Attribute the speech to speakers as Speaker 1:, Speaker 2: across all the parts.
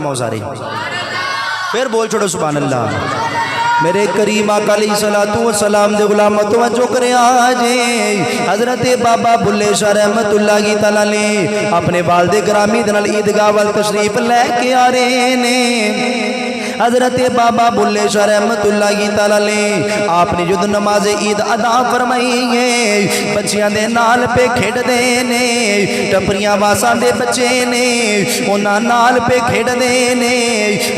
Speaker 1: मौसारी फिर बोल छोड़ो सुभान अल्लाह। मेरे करीम आका अलैहिस्सलातु वस्सलाम दे गुलाम तवज्जो करे आजे हजरत बाबा बुल्ले शाह रहमतुल्लाह तआला ने अपने वालिद गिरामी दे नाल ईदगाह वल तशरीफ लैके आ रहे ने। हजरत बाबा बुल्ले शाह रहमतुल्लाह तआला ने आपने जुद नमाज ईद अदा फरमाई है बच्चियां दे नाल पे खेडदे ने टपरियां वासां दे बच्चे ने उन्हां नाल पे खेडदे ने।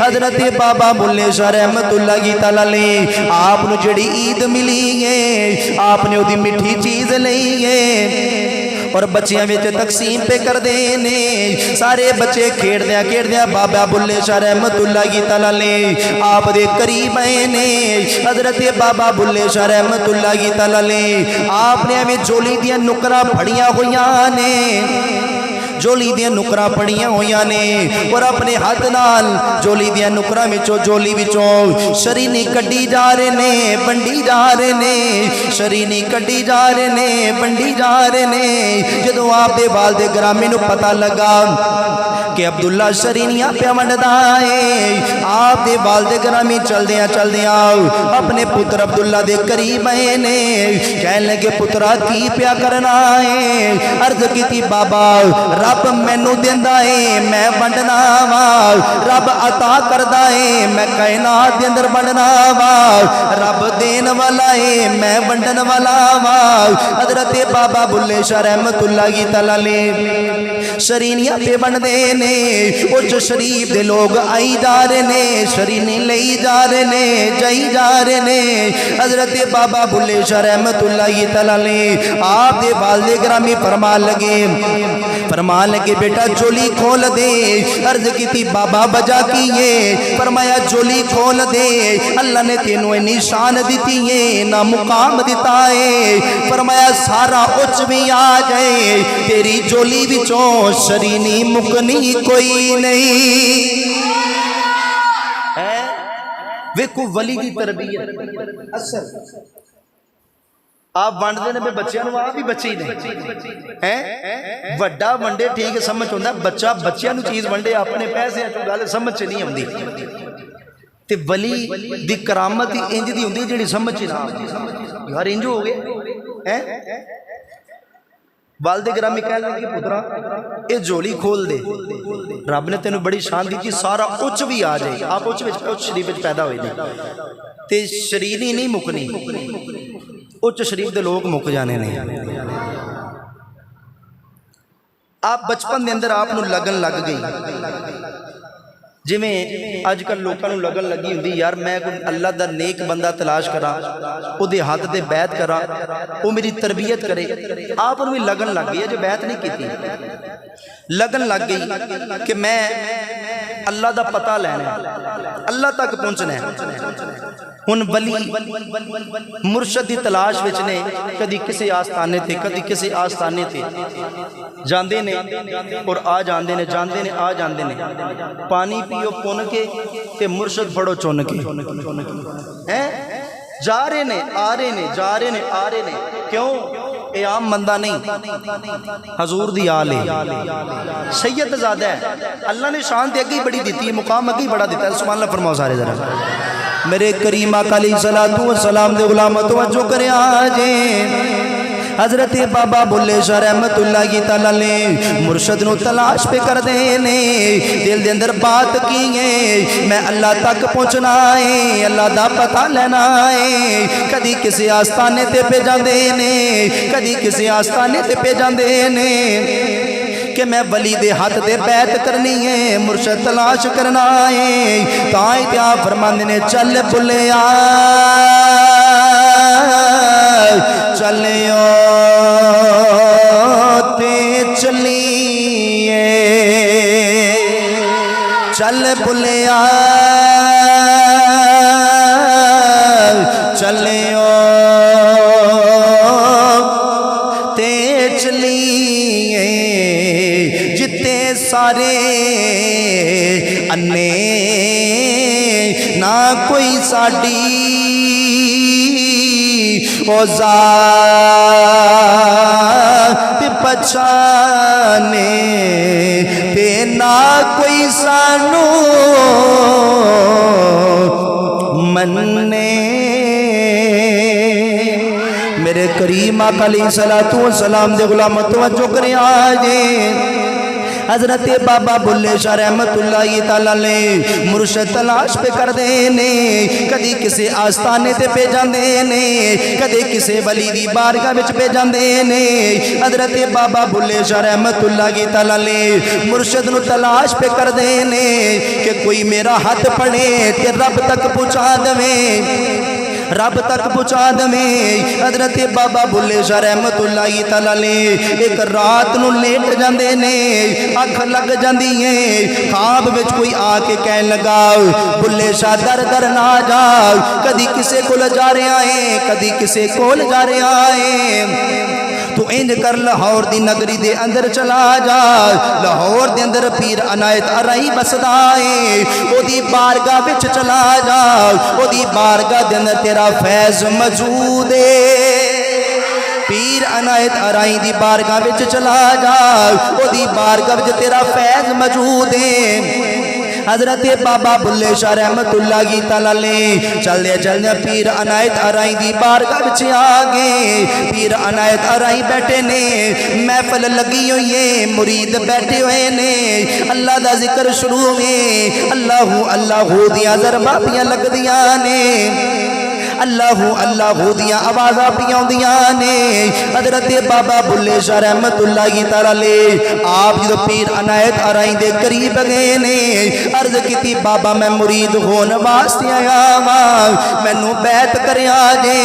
Speaker 1: हजरत बाबा बुल्ले शाह रहमतुल्लाह तआला ने आपनु जेड़ी ईद मिली है आपने उदी मिठी चीज लई है और बच्चियां विच तकसीम पे कर दे ने। सारे बच्चे खेड़दियां बाबा बुल्ले शाह रहमतुल्लाह तआला ने आप दे करीब आए ने। हजरत बाबा बुल्ले शाह रहमतुल्लाह तआला ने आपने एवें जोली दियां नुकरां फड़ियां होइयां ने जोली दियां नुकरां पड़ियां होइयां ने और अपने हाथ नाल जोली दियां नुकरां विचों जोली विचों शरीनी कड्डी जा रहे ने बंडी जा रहे ने शरीनी कड्डी जा रहे ने बंडी जा रहे ने। जदों आप दे वालिद गिरामी नूं पता लगा कि अब्दुल्ला शरीनियां पे वंडदा है आप दे वालिद गिरामी चलदियां अपने पुत्र अब्दुल्ला दे करीब आए ने। कहन लगे पुत्रा की प्या करना है। अर्ज कीती बाबा रब मैनू देंदा है मैं वंडना वा रब अता करदा है मैं कायनात दे अंदर वंडना वा रब देन वाला है मैं वंडन वाला वा। हजरत बाबा बुल्ले शाह रहमतुल्लाह तआला ने शरीनियां पे वंडदे ने उच शरीफ दे लोग आई जा रहे ने शरीनी लई जा रहे ने जाई जा रहे ने। हजरत बाबा बुल्ले शाह रहमतुल्लाह तआला ने आप दे वालिद गिरामी फरमान लगे बेटा जोली खोल दे। अर्ज की बाबा बजा की ये फरमाया जोली खोल दे अल्लाह ने तेनों निशान दी है ना मुकाम दिता है। फरमाया सारा उच भी आ जाए तेरी जोली विचों शरीनी मुकनी कोई नहीं है। वेखो वली की तरबियत असर आप वंडते ने बच्चों को आप भी बच्चे ही ने हैं वड्डा वंडे ठीक समझ आता बच्चा बच्चों चीज़ वंडे अपने पैसे गल समझ च नहीं आती ते वली दी करामत ही इंज दी होंदी जिहड़ी समझ च ना आती। यार इंज हो गए हैं वालिद गिरामी कह लगे पुत्रा ये जोली खोल दे रब ने तेन बड़ी शान दी सारा उच भी आ जाए आप उच शरीफ पैदा हुए ते शरीर ही नहीं मुकनी उच्च शरीफ के लोग मुक जाने ने। आप बचपन के अंदर आप लगन लग गई जिमें अजकल लोगों को लगन लगी होंगी यार मैं अल्लाह का नेक बंदा तलाश करा उहदे हाथ से बैत करा वो मेरी तरबियत करे। आप भी लगन लग गई है जो बैत नहीं की लगन लग गई कि मैं अल्लाह का पता लैना अल्लाह तक पहुँचना है। हुण वली मुर्शद की तलाश विच ने कदी किसी आस्थाने ते कदी किसी आस्थाने ते जांदे ने और आ जांदे ने जांदे ने आ जांदे ने पानी पियो पुन के ते मुर्शद फड़ो चुन के हैं जा रहे ने आ रहे ने जा रहे ने आ रहे ने। क्यों ये आम बंदा नहीं हजूर दी आल है सैयद ज़ादा है अल्लाह ने शान ते अगे बड़ी दी है मुकाम अगे बड़ा दिता है। सुभान अल्लाह फरमाओ सारे जरा। मेरे करीम आका अलैहिस्सलातु वस्सलाम दे गुलाम तवज्जो करे आजे हजरत बाबा बुल्ले शाह रहमतुल्लाह तआला ने मुर्शद नु तलाश पे कर दे ने दिल दे अंदर बात की है मैं अल्लाह तक पहुँचना है अल्लाह दा पता लेना है। कदी किसी आस्थाने ते पे जांदे ने कदी किसी आस्थाने ते पे जांदे ने कि मैं वली दे हाथ दे बैत करनी है मुर्शद तलाश करना है। ताई ते आप फरमांदे ने चल बुल्लिया चलियो ते चलिए चल बुल्लिया चलियो ते चलिए जिते सारे अन्ने ना कोई साड़ी ओ ज़ात पछाने ते ना कोई सानू मन्ने। मेरे करीम आका अलैहिस्सलातु वस्सलाम दे गुलाम तवज्जो करे आजे हजरत बाबा बुल्ले शाह रहमतुल्लाहि तआला अलैह मुर्शद तलाश पे कर देने कदी किसी आस्थाने ते पे जांदे ने कदी किसी वली दी बारगाह विच पे जांदे ने। हजरत बाबा बुल्ले शाह रहमतुल्लाहि तआला अलैह मुर्शद नु तलाश पे कर देने कि कोई मेरा हाथ पड़े ते रब तक पहुंचा देवे रब तक पहुंचा दवे। हजरत बाबा बुल्ले शाह रहमतुल्लाहि तआला अलैह एक रात नू लेट जांदे ने अख लग जांदी है ख्वाब विच कोई आके कहन लगा बुल्ले शाह दर दर ना जा कदी किसे कोल जा रहा है कदी किसे कोल जा रहा है तू इंज कर लाहौर दी नगरी दे अंदर चला जा लाहौर दे अंदर पीर अनायत अराई बसदा है ओदी बारगाह विच चला जा ओदी बारगाह दे अंदर तेरा फैज मौजूद है। पीर अनायत अराई दी बारगाह विच चला जा ओदी बारगाह विच तेरा फैज मौजूद है। हजरत बाबा बुल्ले शाह रहमतुल्लाहि तआला अलैह चलदे चलदे पीर अनायत अराई दी बारगाह विच आ गए। पीर अनायत अराई बैठे ने महफिल लगी हुई है मुरीद बैठे हुए ने अल्लाह दा जिक्र शुरू है अल्लाहू अल्लाहू दियां ज़रबातियां लगदियां ने अल्लाहू अल्लाहू दियां आवाज़ां पियाउंदियां ने। हजरत बाबा बुल्ले शाह रहमतुल्लाहि तआला अलैह आप जो पीर अनायत अराई दे करीब गए ने अर्ज की बाबा मैं मुरीद होने वास्ते आया वां मैनू बैत करया जे।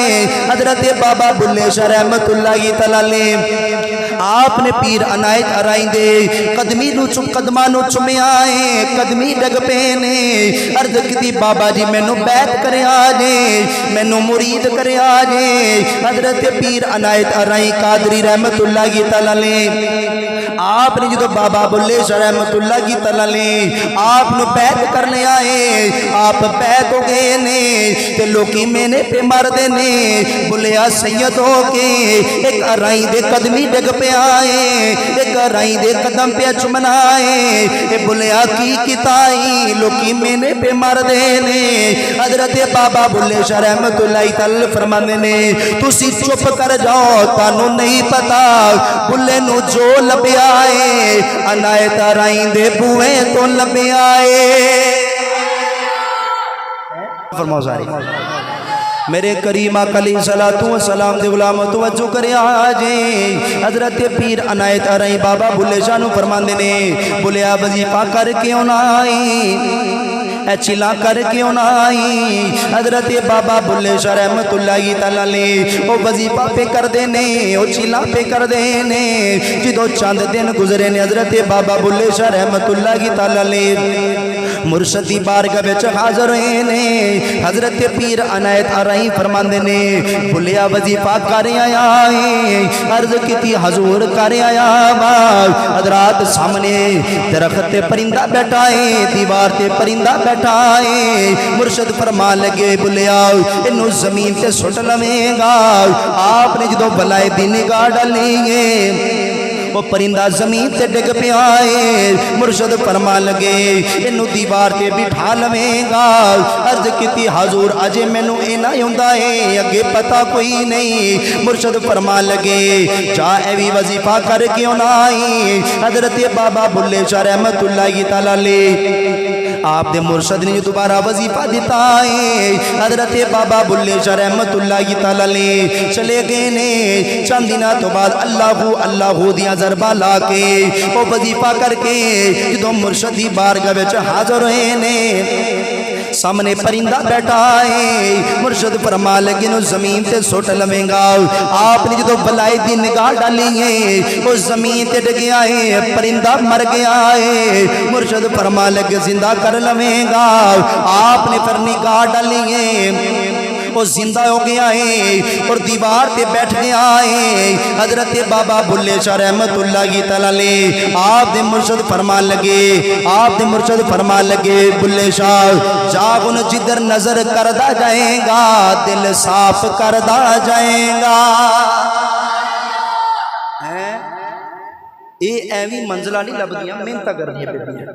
Speaker 1: हजरत बाबा बुल्ले शाह रहमतुल्लाहि तआला अलैह आपने पीर अनायत अराई दे कदमी नू कदमां नू चुमिया है कदमी डग पे ने अर्ज की बाबा जी मैनू बैत करया जे मैनू मुरीद करया जे। हजरत पीर अनायत अराई कादरी रहमतुल्लाहि तआला अलैह आपने जो बाबा बुल्ले शाह रहमतुल्लाहि तआला अलैह आपनु बैत कर लिया है आप बैत हो गए ने ते लोकी मैंने पे मरदे ने बुलिया सैयद हो के एक अराई दे कदमी डिग पे आए एक अराई दे कदम पे चुमना है बुलिया की किताई लोकी मैंने पे मरदे ने। हजरत बाबा बुल्ले शाह रहमतुल्लाहि तआला फरमाने ने तुसी चुप कर जाओ तानू नहीं पता बुल्ले नू जो लभ्या है अनायत अराई दे बूहे तो लभ्या है। फरमाओ सारी मेरे करीम आका अलैहिस्सलातु वस्सलाम दे गुलाम तवज्जो करे आजे हजरत पीर अनायत अराई बाबा बुल्ले शाह नू फरमांदे ने बुलिया वजीफा कर क्यों ना आई चिला कर क्यों ना आई। हजरत बाबा बुल्ले शाह रहमतुल्लाहि तआला अलैह ओ वजीफा पे कर देने ओ चिला पे कर देने जिदो चंद दिन गुजरे ने हजरत बाबा बुल्ले शाह रहमतुल्लाहि तआला अलैह मुर्शदी बारगाह विच हाज़र हुए ने। हजरत पीर अनायत अराई फरमांदे ने बुलिया वजीफा कर आया है अर्ज की हजूर कर आया वा हजरात सामने दरख्त ते परिंदा बैठा है दीवार ते परिंदा बैठा है मुर्शद फरमा लगे बुलिया इनू जमीन ते सुट लवेगा। आपने जो भलाई दी निगाह डाली है वो परिंदा जमीन ते डिग पिया है मुर्शद फरमा लगे इनू दीवार ते बिठा लवेगा। अर्ज की हजूर अजे मैनू इना हुंदा है अगे पता कोई नहीं। मुर्शद फरमा लगे जा ए भी वजीफा कर क्यों ना आई। हजरत बाबा बुल्ले शाह रहमतुल्लाहि तआला अलैह आप दे मुर्शद ने दोबारा वजीफा दिता है। हजरत बाबा बुल्ले शाह रहमतुल्लाहि तआला अलैह चले गए ने चंद दिनों तो बाद अल्लाहू अल्लाहू दियां ज़रबा ला के वो वजीफा करके जो मुर्शदी बारगाह विच हाज़र हुए ने सामने परिंदा बैठा है मुर्शद फरमा लगे नो जमीन ते सुट लवेगा। आपने जो भलाई दी निगाह डाली है वो जमीन ते डिग गया है परिंदा मर गया है मुर्शद फरमा लगे जिंदा कर लवेगा। आपने फिर निगाह डाली है वो जिंदा हो गया है और दीवार पे बैठ गया है। हजरत बाबा बुल्ले शाह रहमतुल्लाहि तआला अलैह आप दे मुर्शद फरमा लगे आप दे मुर्शद फरमा लगे बुल्ले शाह जागुन जिधर नजर करदा जाएगा दिल साफ करदा जाएगा। ये एवं मंजिला नहीं लभदियां, मेहनत करदियां बेटियां।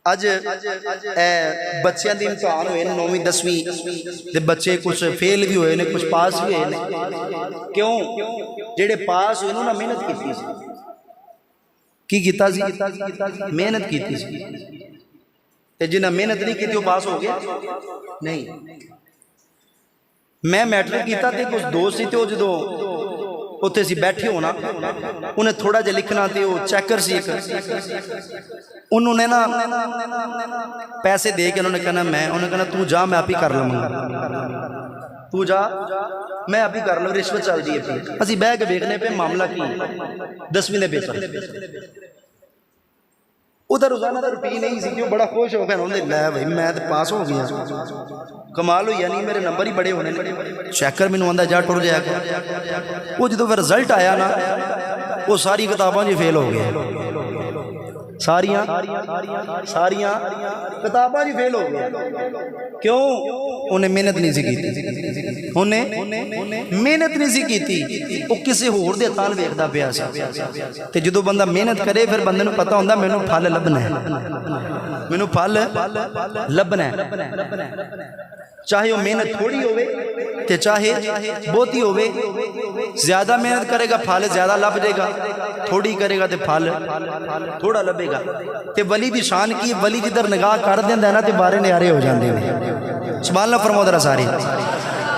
Speaker 1: अज बच्चों के इम्तिहान हुए 9वीं 10वीं के बच्चे कुछ फेल भी हुए ने, कुछ पास भी हुए ने। क्यों? जेड़े पास हुए ना मेहनत की कीता सी, मेहनत की ते जिन्हें मेहनत नहीं की वो पास हो गया नहीं। मैं मैट्रिक किया तो कुछ दोस्त सी, तो जो उत्थे असीं बैठे होना, उन्हें थोड़ा जिहा लिखना, तो वो चैकर सी एक, उन्होंने ना पैसे दे के उन्होंने कहना उन्होंने कहना तू जा मैं आप ही कर लवांगा, तू जा मैं आप ही कर लूँ, रिश्वत चलती है। असीं बह के वेखने पे मामला की 10वीं के पेपर उधर रोजाना का रूटीन नहीं सी, जो बड़ा खुश हो गया उन्होंने लै भाई मैं तो पास हो गया, कमाल हुई नहीं मेरे नंबर ही बड़े होने। चैकर मैनू आंदा जा टुर जाया, वो जो फिर रिजल्ट आया ना वो सारी किताबां जी फेल हो गए, सारिया किताबां जी फेल हो गई। क्यों? उन्हें मेहनत नहीं सी की, उन्हें मेहनत नहीं सी की, वो किसी होर दे ताल वेखदा पिया सी। ते जदों बंदा मेहनत करे फिर बंदे नूं पता हुंदा मैनूं फल लभना है, मैनूं फल लभना है। चाहे वो मेहनत थोड़ी होवे ते चाहे बहुती होवे, ज्यादा मेहनत करेगा फल ज्यादा लभ जाएगा, थोड़ी करेगा तो फल थोड़ा लभेगा। ते वली दी शान की, वली जिधर निगाह कर देंदा है ना तो बारे न्यारे हो जाते हैं। सुभान अल्लाह फरमाओ जरा सारे।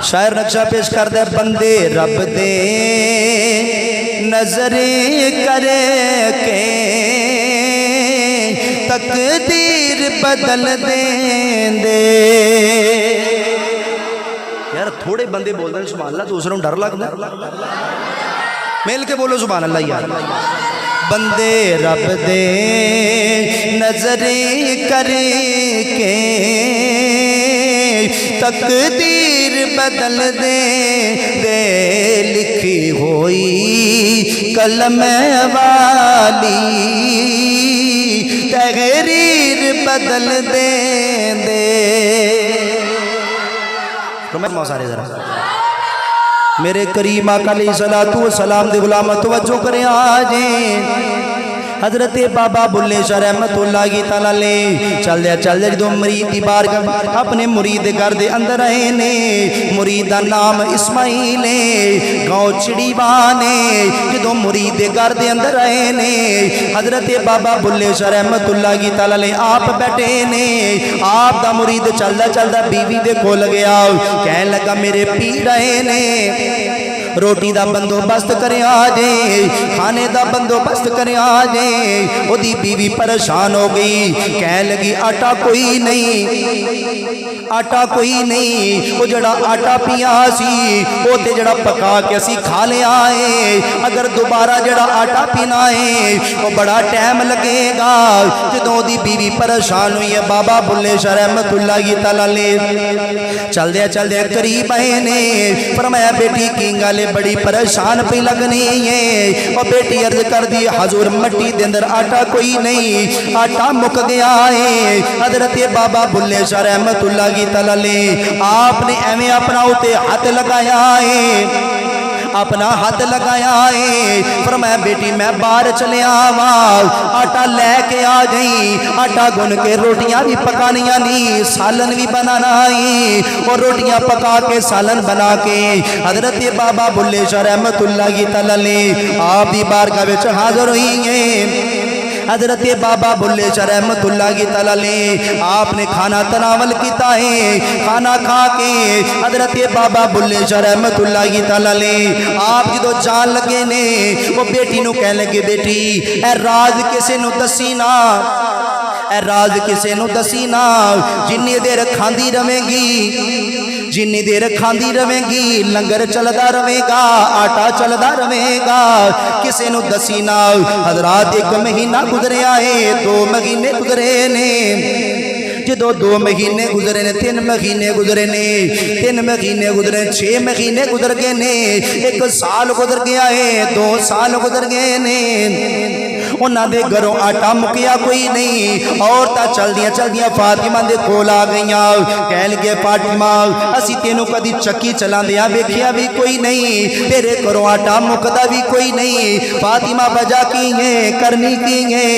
Speaker 1: शायर नक्शा पेश कर दे, बंदे रब दे नजरे करे के तकदीर बदल देंदे। यार थोड़े बंदे बोलते हैं सुभान अल्लाह, दूसरों डर लगता, मिल के बोलो सुभान अल्लाह यार। बंदे रब दे नजरे करे के तकदीर बदल दे लिखी हुई कलम वाली तहरीर बदल दे सारे जरा मेरे करीम आका अलैहिस्सलातु वस्सलाम दे गुलाम तवज्जो करें। आज हजरत बाबा बुल्ले शाह रहमतुल्लाह की तआला ले चल दे जो मुरीद की बारगाह अपने मुरीद घर दे अंदर आए ने। मुरीद का नाम इस्माइल है, गाँव चिड़ीवान है। जो मुरीद के घर दे अंदर आए ने हजरत बाबा बुल्ले शाह रहमतुल्लाह की तआला ले आप बैठे ने। आप दा मुरीद चलदा चलदा बीवी दे कोल गया, कहन लगा मेरे पीर आए ने, रोटी का बंदोबस्त करे आजे, खाने का बंदोबस्त करे आजे। ओदी बीवी परेशान हो गई, कह लगी आटा कोई नहीं, आटा कोई नहीं। वो जड़ा आटा पिया सी वो ते जड़ा पका के असी खा लिया है, अगर दोबारा जड़ा आटा पीना है वो बड़ा टाइम लगेगा। जो दी बीवी परेशान हुई है बाबा बुल्ले शाह रहमतुल्लाह की तआला ले चलदे करीब आए ने। फरमाया बेटी की गल बड़ी परेशान पी लगनी है। और बेटी अर्ज कर दी हजूर मट्टी दे अंदर आटा कोई नहीं, आटा मुक गया है। हजरत बाबा बुल्ले शाह रहमतुल्लाह की तआला ले आपने एवें अपना उते हाथ लगाया है, अपना हाथ लगाया है। फरमाया बेटी मैं बाहर चले आवा, आटा लेके आ गई, आटा गुन के रोटियां भी पकानियां नी, सालन भी बनाना है। और रोटियां पका के सालन बना के हजरत बाबा बुल्ले शाह रहमतुल्लाह की तआला ले आप दी बारगाह विच हाजिर हुई है। हजरत बाबा बुल्ले शाह रहमतुल्लाह की तआला ले आपने खाना तनावल किया है। खाना खा के हजरत बाबा बुल्ले शाह रहमतुल्लाह की तआला ले आप जो जान लगे ने वो बेटी नू कह लगे बेटी ए राज किसी नू दसी ना, ए राज किसी नू दसी ना। जिन्नी देर खांदी रवेगी, जिन्नी देर खांदी रवेगी लंगर चलदा रहेगा, आटा चलदा रहेगा, किसी नू दसी ना। हजरात 1 महीना गुजरिया है, 2 महीने गुजरे ने। जो 2 महीने गुजरे ने, 3 महीने गुजरे ने, 3 महीने गुजरे, 6 महीने गुजर गए ने, 1 साल गुजर गया है, 2 साल गुजर गए ने। उन्हां दे घरों आटा मुकिया कोई नहीं। औरतां चलदियां चलदियां फातिमा दे कोल आ गईयां, कह लगे फातिमा असी तेनों कदी चक्की चलांदियां वेखिया भी कोई नहीं, तेरे घरों आटा मुकदा भी कोई नहीं। फातिमा वजह की है, करनी की है।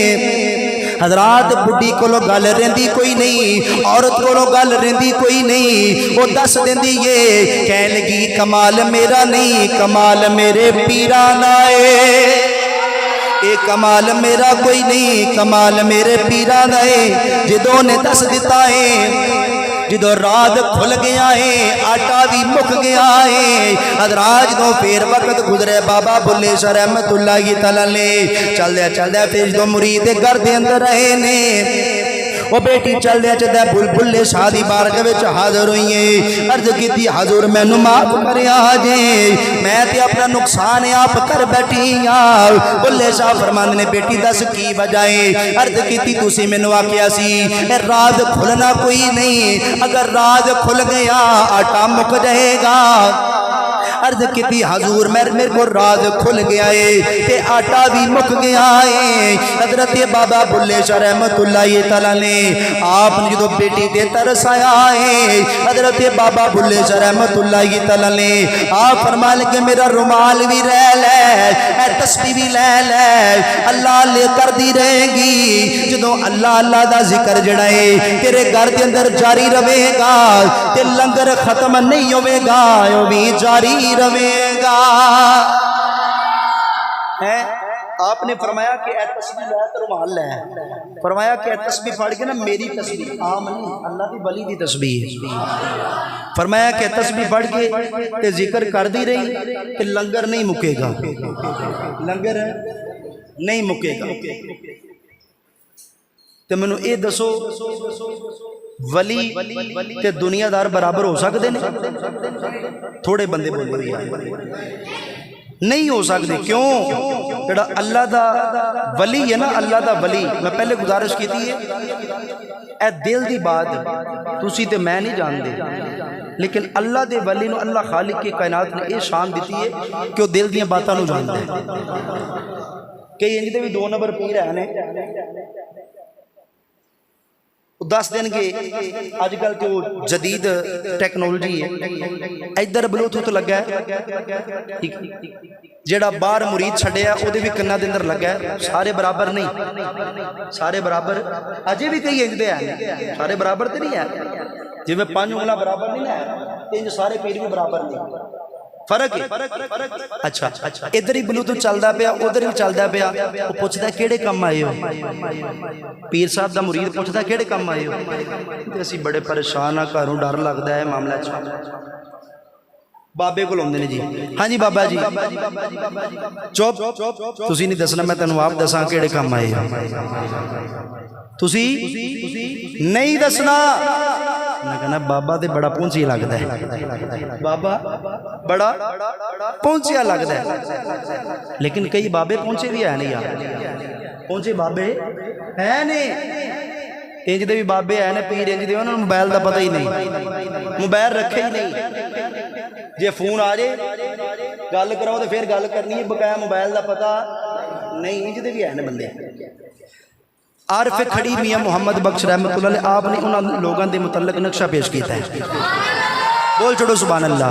Speaker 1: हजरात बुढ़ी कोलों गल रहिंदी कोई नहीं, औरत कोलों गल रहिंदी कोई नहीं। वो दस देंदी ये, कह लगी कमाल मेरा नहीं, कमाल मेरे पीरा दा है। ये कमाल मेरा कोई नहीं, कमाल मेरे पीरा दा है। जदों ने दस दिता है, जो रात खुल गया है, आटा भी मुक गया है। हजरात जो फिर वक्त गुजरे बाबा बुल्ले शाह रहमतुल्लाह तआला ने चलदे चलदे फिर जो मुरीद घर के अंदर रहे ने, वो बेटी चलदे चलदे बुल्ले शाह दी बारगाह विच हाजिर हुई है। अर्ज की हजूर मैनू माफ करिया जे, मैं ते अपना नुकसान आप कर बैठी हाँ। बुल्ले शाह फरमांदे ने बेटी दस की वजह है। अर्ज की तुसी मैनू आखिया सी राज खुलना कोई नहीं, अगर राज खुल गया आटा मुक जाएगा। अर्ज की हजूर मेरे को राज खुल गया है ते आटा भी मुक गया है। हजरत बाबा बुल्ले शाह रहमतुल्लाह तआला ने आपने जो बेटी ते तरस आया है, हजरत बाबा बुल्ले शाह रहमतुल्लाह तआला ने आप फरमा लगे मेरा रुमाल भी ले ले, तस्बीह भी ले ले, अल्लाह ले कर दी रहेगी। जो अल्लाह अल्लाह का जिक्र जड़ा है तेरे घर के अंदर जारी रहेगा, ते लंगर खत्म नहीं होगा, वो भी जारी रवेगा। है आपने फरमाया कि ए तस्बीह लै ते रुमाल लै, फरमाया कि ए तस्बीह पढ़ के ना मेरी तस्बीह आम नहीं अल्लाह की वली दी तस्बीह है। फरमाया कि तस्बीह पढ़ के ते जिक्र कर दी रही कि लंगर नहीं मुकेगा, लंगर नहीं मुकेगा। ते मैनू ये दसो वली ते दुनियादार बराबर हो सकते हैं? थोड़े बंदे बोले नहीं हो सकते। क्यों? जेड़ा अल्लाह दा वली है ना, अल्लाह दा वली, मैं पहले गुजारिश की थी ए दिल दी बात तुसी ते मैं नहीं जानते, लेकिन अल्लाह दे वली नूं अल्लाह खालिक की कायनात ने यह शान दी है कि वह दिल दीयां बातां नूं जानदा है। कई इंज दे भी दो नंबर पीर है ने, दस देंगे अजकल तो जदीद टैक्नोलॉजी है, इधर ब्लूटूथ लगा है, जेड़ा बाहर मुरीद छड़िया उहदे भी कन्ना दे अंदर लगा है। सारे बराबर नहीं, सारे बराबर अजे भी कई इंजदे हैं, सारे बराबर तो नहीं है। जिवें 5 उंगलां बराबर नहीं है, इंज सारे पीर भी बराबर नहीं, फर्क है। अच्छा अच्छा, इधर ही ब्लूटूथ चलता पाया, उधर भी चलता पाया। वो पूछता किहड़े काम आए हो, पीर साहब का मुरीद पूछता किहड़े काम आए हो। असीं बड़े परेशान हाँ, घरों डर लगता है मामला बाबे को आउंदे ने जी। हाँ जी बाबा जी, चुप तुसीं नहीं दसना, मैं तैनूं आप दसां किहड़े काम आए हो। तुसी नहीं दसना। मैं कहना बाबा तो बड़ा पहुंचिया लगता है, बाबा बड़ा पहुंचिया लगता है, लेकिन कई बाबे पहुंचे भी है नहीं यार, पहुंचे बाबे है नहीं। इंज दे भी बाबे है ने पीर इंज दे, उन्होंने मोबाइल का पता ही नहीं, मोबाइल रखे ही नहीं। जे फोन आ जाए गल कराओ तो फिर गल करनी है, बकाया मोबाइल का पता नहीं। इंज दे भी है ने बंदे। आरफ खड़ी मियाँ मुहम्मद बख्श रहमतुल्लाह अलैह आपने उन्होंने लोगों के मुतल्लिक नक्शा पेश किया है, बोल छोड़ो सुभान अल्लाह।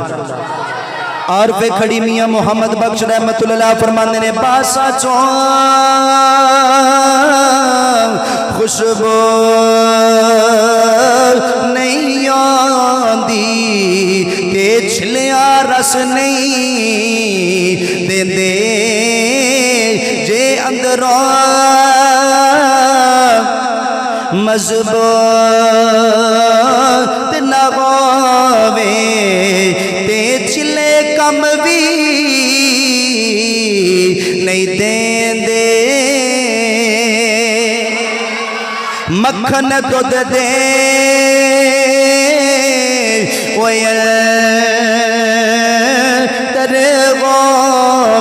Speaker 1: आरफ खड़ी मियाँ मुहम्मद बख्श रहमतुल्लाह अलैह फरमाते ने बासा चो खुशबू नहीं आंदी ते छिलिया रस नहीं देंदे जे अंदरों मजबूत न होवे ते छिले कम भी नहीं देंदे। मक्खन दुध दे तरगो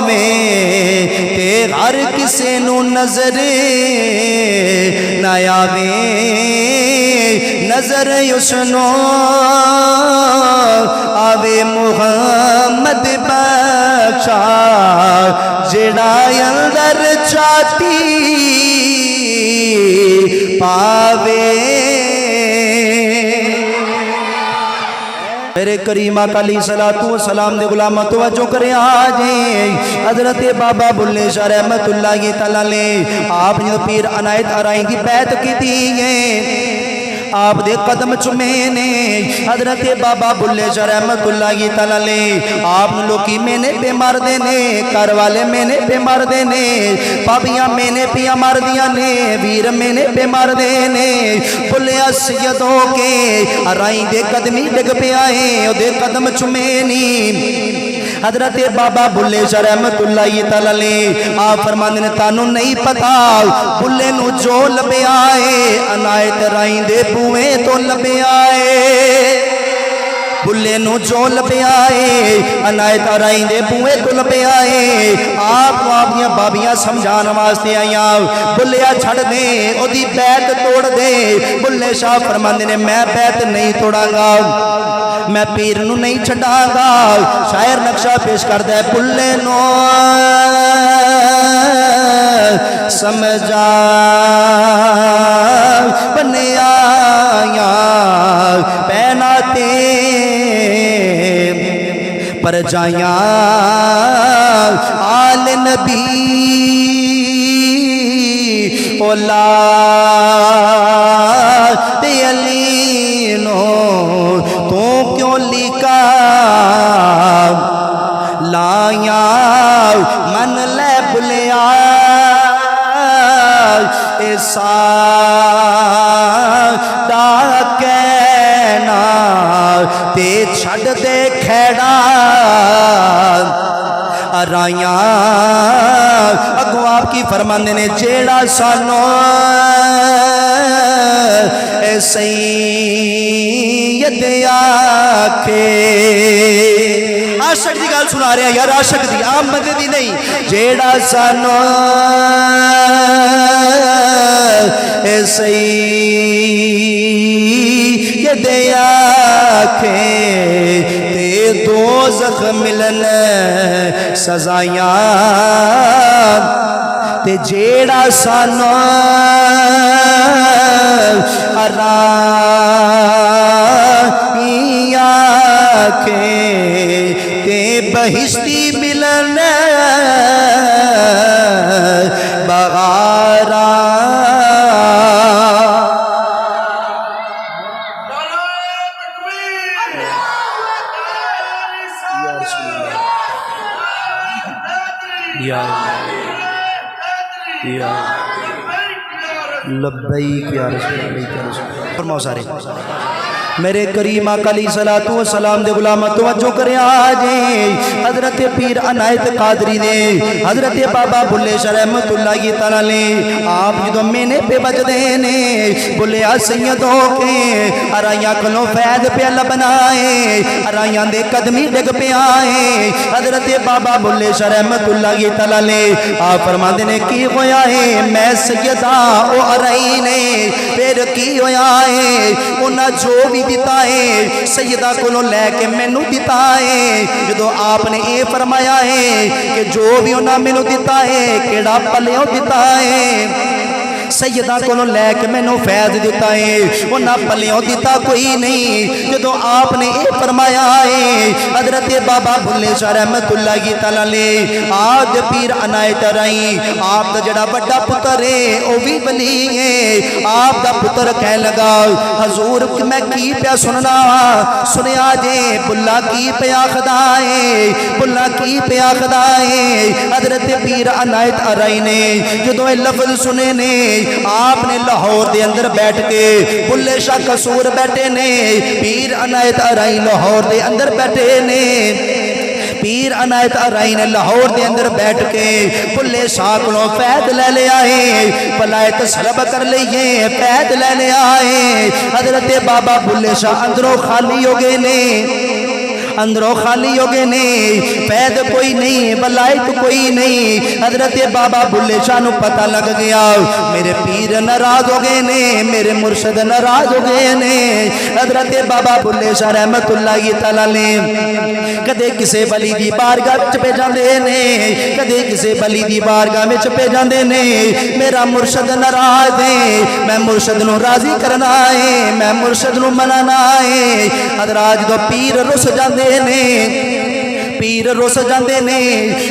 Speaker 1: में ते हर किसे नू नजर न आवे न नजर उसनो आवे मुहम्मद बख्शा जेड़ा अंदर चाहती पावे। मेरे करीम आका अलैहिस्सलातु वस्सलाम दे गुलाम तवज्जो करे आज हजरत बाबा बुल्ले शाह रहमतुल्लाहि तआला अलैह आप ने पीर अनायत अराई दी बैत की है आप दे कदम चुमे ने हजरत बाबा बुल्ले शाह रहमतुल्लाहि तआला अलैह आप लोकी मैंने पे मार देने घर वाले मैंने पे मार देने भाबियां मैंने पिया मार दिया ने वीर मैंने पे मार देने बुल्लिया सैयदों के अराई दे कदमी डिग पे आए ओदे कदम चुमे नी हजरत बाबा बुल्ले शाह रहमतुल्लाहि तआला अलैह आप फरमांदे ने तानू नहीं पता बुल्ले नू जो लबे आए अनायत राई दे बूए तो लबे आए बुल्ले नू जो लबे आए अनायत राई दे बूए तो लबे आए आप आपदियां बाबियां समझाने वास्ते आईयां बुल्लिया छड़ दे ओदी बैत तोड़ दे बुल्ले शाह फरमांदे ने मैं बैत नहीं तोड़ांगा मैं पीर नू नहीं छड़ांगा। शायर नक्शा पेश करदा है बुल्ले नो समझा बनिया पैना ते पर जाया आल नबी ओला ते अली नो तो क्यों लिखा लाया मन ले बुलिया ऐसा दा कहना ते छड़ दे खेड़ा अराइया अगो आपकी फरमाने ने जेड़ा सानो सैयद आखे आशक की गल सुना रहे यार आशक दी आम बंदे दी नहीं जेड़ा सानो सैयद आखे ते दोज़ख मिलन सजाया ते जेड़ा सानो अराइया के ते बहिश्ती मिलन बगारा लब्बैक या रसूल फरमाओ सारे मेरे करीम आका अलैहिस्सलातु वस्सलाम दे गुलाम तवज्जो करे आज हजरत पीर अनायत कादरी ने हजरत बाबा बुल्ले शाह रहमतुल्लाहि तआला अलैह आप जो मैंने पे बजदे ने बुलिया सैयदों के अराइयां कोलों फैद पे बनाए अराइयां दे कदमी डिग पे आए हजरत बाबा बुल्ले शाह रहमतुल्लाहि तआला अलैह आप फरमांदे ने की होया है मैं सैयदा ओ अराई ने फिर की होया है उन्हां जो भी दिता है सैयदा कोलों लैके मैनू दिता है जो आपने ये फरमाया है कि जो भी उन्हें मैनू दिता है केड़ा पलियों दिता है सैयदा को लैके मैनू फैज दिता है उन्हें पलियों दिता कोई नहीं जो आपने ये फरमाया है हजरत बाबा बुल्ले शाह रहमतुल्लाहि तआला अलैह आज पीर अनायत राई आप का जड़ा बड़ा पुत्र है वह भी वली है आप का पुत्र कह लगा हजूर मैं की पिया सुनना सुनिया जे बुल्ला की पिया खदा है बुल्ला की पिया खदा है हजरत पीर अनायत राई ने जो लफ्ज सुने ने आपने लाहौर दे अंदर बैठ के बुल्ले शाह कसूर बैठे ने पीर अनायत अराई लाहौर दे अंदर बैठे ने पीर अनायत अराई ने लाहौर दे अंदर बैठ के बुल्ले शाह को फैद ले लिया है वलायत सलब कर लीए फैद ले लिया है हजरत बाबा बुल्ले शाह अंदरों खाली हो गए ने अंदरों खाली हो गए ने, फैद कोई नहीं, वलायत कोई नहीं। हजरत बाबा बुल्ले शाह नू पता लग गया मेरे पीर नाराज हो गए ने, मेरे मुर्शद नाराज हो गए ने। हजरत बाबा बुल्ले शाह रहमतुल्लाह तआला ने कदे किसे वली दी बारगाह विच पे जांदे ने, कदे किसे वली दी बारगाह विच पे जांदे ने। मेरा मुर्शद नाराज है, मैं मुर्शद नू राजी करना है, मैं मुर्शद नू मनाना है। हजरात जो पीर रुस जांदे ने, पीर रुस जांदे ने,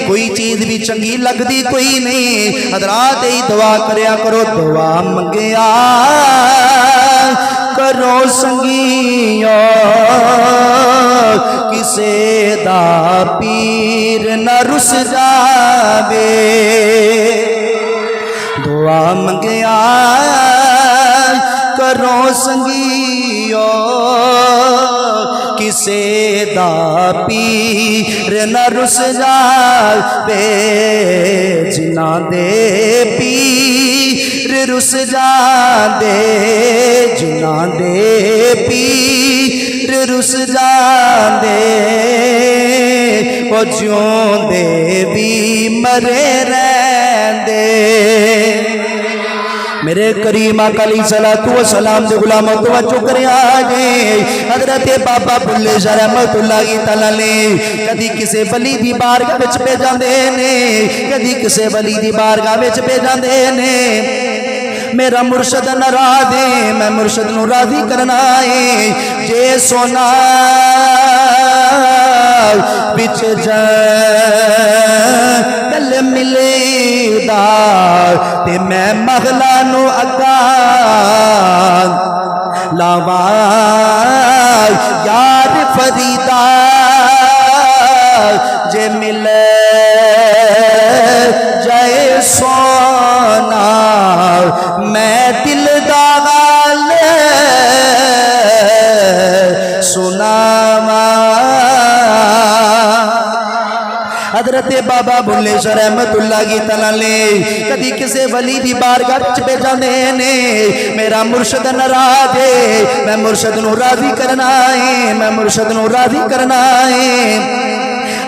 Speaker 1: कोई चीज भी चंगी लगदी कोई नहीं। हजरात ही दुआ करया करो, दुआ मंगिया करो संगियो, किसे दा पीर न रुस जावे। दुआ मंगिया करो संगियो, किसे दा पीर न रुस जावे। जिन्ना दे पीर रुस जांदे, जिन्ना दे पीर रुस जांदे, ओ जिउंदे भी मरे रहंदे। मेरे करीम आका अलैहिस्सलातु वस्सलाम दे गुलाम तवज्जो करिया जे। हजरत बाबा बुल्ले शाह रहमतुल्लाह तआला ने कदी किसे वली दी बारगाह विच पे जांदे ने, कदी किसे वली दी बारगाह विच पे जांदे ने। मेरा मुर्शद नाराज है, मैं मुर्शद नू राजी करना है। जे सोना बिच जल मिलेदा ते मैं महला नू अगा लावा यार फरीदा। जे मिले जाए सोना मैं दिल दा गाल सुनावा। हजरत बाबा बुल्ले शाह रहमतुल्लाह तआला ने कदी किसे वली दी बारगाह विच पे जांदे ने। मेरा मुर्शद नाराज है, मैं मुर्शद नू राजी करना है, मैं मुर्शद नू राजी करना है।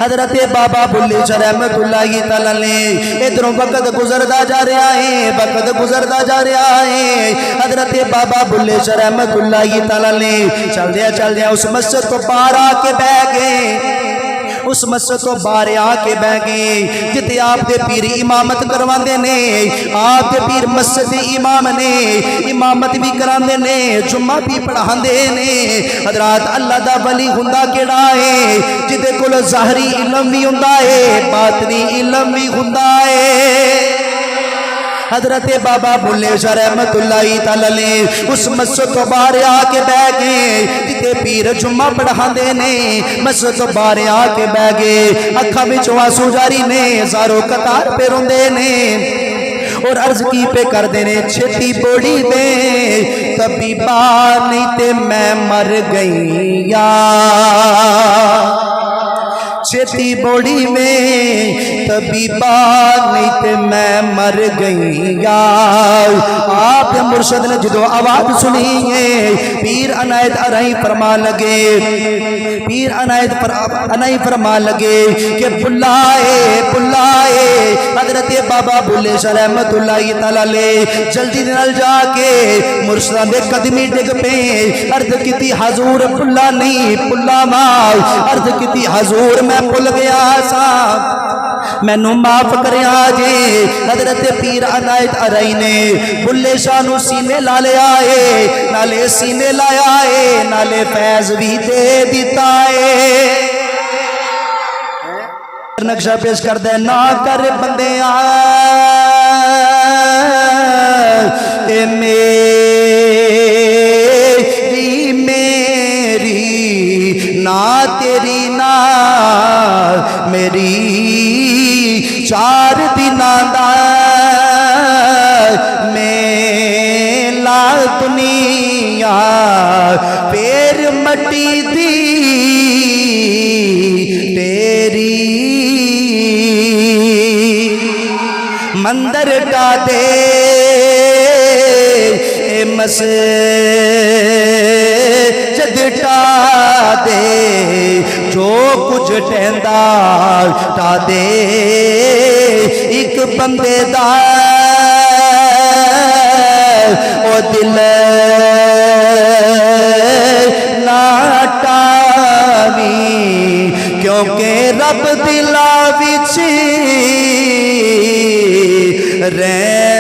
Speaker 1: हजरत बाबा बुल्ले शाह रहमतुल्लाह तआला ने इधरों वक्त गुजरदा जा रहा है, वक्त गुजरदा जा रहा है। हजरत बाबा बुल्ले शाह रहमतुल्लाह तआला ने चलदिया उस मस्जिद तो बाहर आके बह गए, उस मस्जिद तो बाहर आके बह गए जिते आपके पीर इमामत करवाते ने। आपके पीर मस्जिद के इमाम ने, इमामत भी कराते ने, जुम्मा भी पढ़ाते ने। हजरात अल्लाह दा वली हुंदा केड़ा है जिदे कोल ज़ाहरी इलम भी हुंदा है, बातनी इलम भी हुंदा है। हजरत बाबा बुल्ले शाह रहमतुल्लाह तआला ने उस मस्जिद तो बाहर आके बह गए जिते पीर जुम्मा पढ़ाते ने। मस्जिद तो बाहर आके बह गए, अखा विच आंसू जारी ने, सारो कतार पे रोंदे ने और अर्ज की पे करते ने छेती बोड़ी दे तबीबा नहीं ते मैं मर गई या। छेती बोड़ी में तबीबा नहीं ते मैं मर गई यार। आप मुर्शद ने जो आवाज सुनी है पीर अनायत अराई फरमा लगे, पीर अनायत फरमा लगे कि बुलाए बुलाए। हजरत बाबा बुल्ले शाह रहमतुल्लाह तआला ले जल्दी नाल जाके मुर्शदा दे कदमी डिग पे अर्ज की हजूर बुला नहीं बुला माल, अर्ज की हजूर मैं भुल गया सा, मैनू माफ करिया जे। हजरत पीर अनायत अराई ने बुल्ले शाह नू सीने ला लिया है, नाले सीने लाया है, नाले फैज भी दे दिता है। नक्शा पेश कर दे ना कर बंदे मेरी ना तेरी ना मेरी चार दिना दा मेला दुनिया फेर मटी दी तेरी मंदिर का दे मस्जिद टा दे जो कुछ टहंदा टा दे एक बंदे दा ओ दिल ना टावी क्योंकि रब दिला विच रह